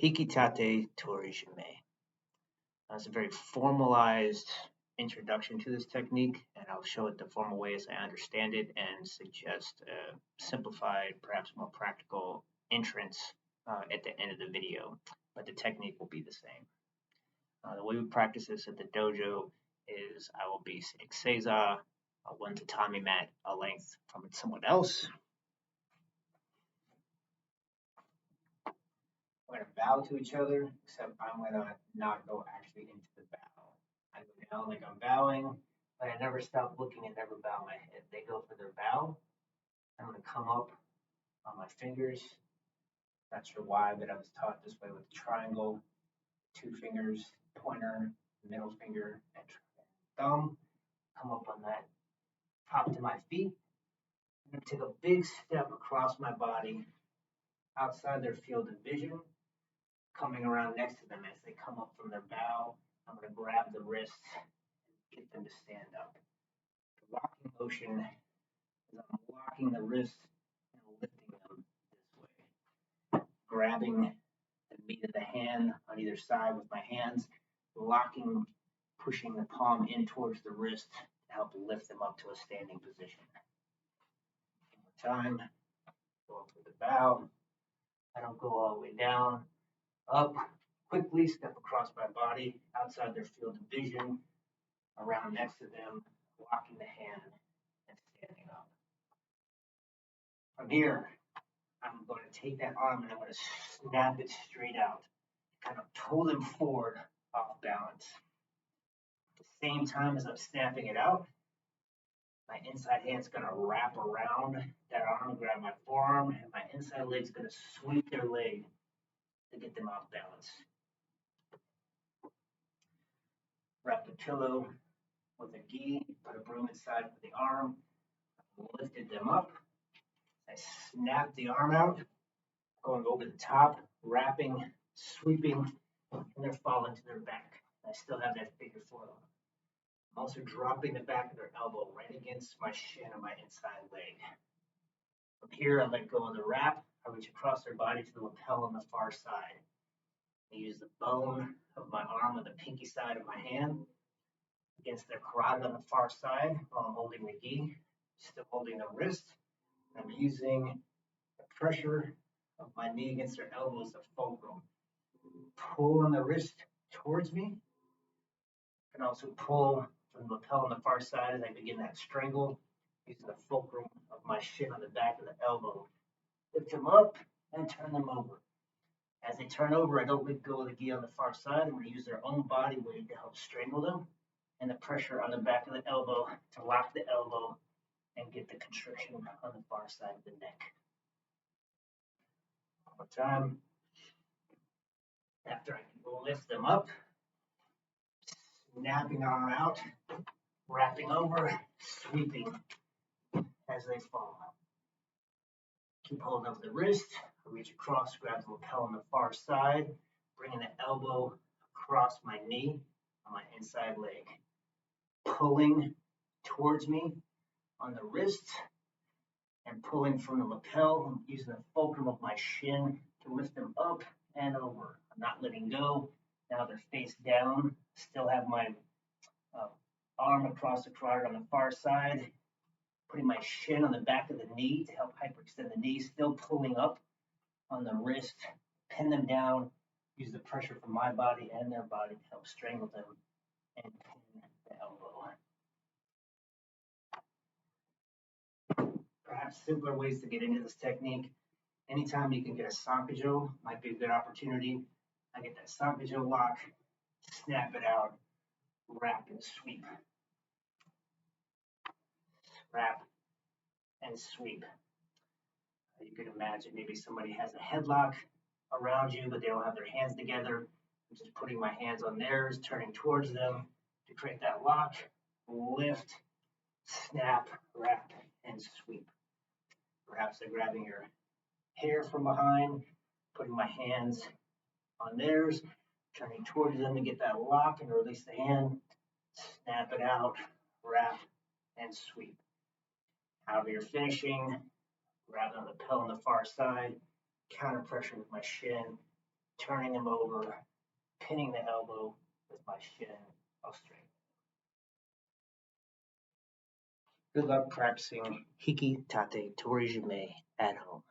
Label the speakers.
Speaker 1: Hiki, Tate, Tori, Shime. It's a very formalized introduction to this technique, and I'll show it the formal way as I understand it and suggest a simplified, perhaps more practical entrance at the end of the video, but the technique will be the same. The way we practice this at the dojo is I will be sitting seiza, one tatami mat a length from someone else. We're going to bow to each other, except I'm going to not go actually into the bow. I go down like I'm bowing, but I never stop looking and never bow my head. They go for their bow. I'm going to come up on my fingers. Not sure why, but I was taught this way with the triangle, 2 fingers, pointer, middle finger, and thumb. Come up on that top to my feet. I'm going to take a big step across my body outside their field of vision, coming around next to them as they come up from their bow. I'm going to grab the wrist and get them to stand up. The locking motion is I'm locking the wrist and lifting them this way. Grabbing the meat of the hand on either side with my hands, locking, pushing the palm in towards the wrist to help lift them up to a standing position. One more time, go up with the bow. I don't go all the way down. Up, quickly step across my body, outside their field of vision, around next to them, locking the hand and standing up. From here, I'm going to take that arm and I'm going to snap it straight out, kind of pull them forward off balance. At the same time as I'm snapping it out, my inside hand's going to wrap around that arm, grab my forearm, and my inside leg's going to sweep their leg to get them off balance. Wrap the pillow with a gi, put a broom inside for the arm, lifted them up. I snap the arm out, going over the top, wrapping, sweeping, and they're falling to their back. I still have that figure 4 on. I'm also dropping the back of their elbow right against my shin and my inside leg. From here, I let go of the wrap. I reach across their body to the lapel on the far side. I use the bone of my arm on the pinky side of my hand against their carotid on the far side while I'm holding the gi, still holding the wrist. I'm using the pressure of my knee against their elbow as the fulcrum. Pull on the wrist towards me. I can also pull from the lapel on the far side as I begin that strangle, using the fulcrum of my shin on the back of the elbow. Lift them up and turn them over. As they turn over, I don't let go of the gi on the far side. I'm going to use their own body weight to help strangle them, and the pressure on the back of the elbow to lock the elbow and get the constriction on the far side of the neck. One more time. After I lift them up, snapping arm out, wrapping over, sweeping as they fall. Keep hold of the wrist, reach across, grab the lapel on the far side, bringing the elbow across my knee on my inside leg. Pulling towards me on the wrist and pulling from the lapel, using the fulcrum of my shin to lift them up and over. I'm not letting go. Now they're face down. Still have my arm across the carotid on the far side, putting my shin on the back of the knee to help hyperextend the knee, still pulling up on the wrist, pin them down, use the pressure from my body and their body to help strangle them and pin the elbow. Perhaps simpler ways to get into this technique. Anytime you can get a sankajo might be a good opportunity. I get that sankajo lock, snap it out, wrap and sweep. Wrap and sweep. You could imagine maybe somebody has a headlock around you, but they don't have their hands together. I'm just putting my hands on theirs, turning towards them to create that lock, lift, snap, wrap, and sweep. Perhaps they're grabbing your hair from behind, putting my hands on theirs, turning towards them to get that lock and release the hand, snap it out, wrap, and sweep. However you're finishing, grab on the lapel on the far side, counter pressure with my shin, turning him over, pinning the elbow with my shin. I'll straighten. Good luck practicing Hiki, Tate, Tori, Shime at home.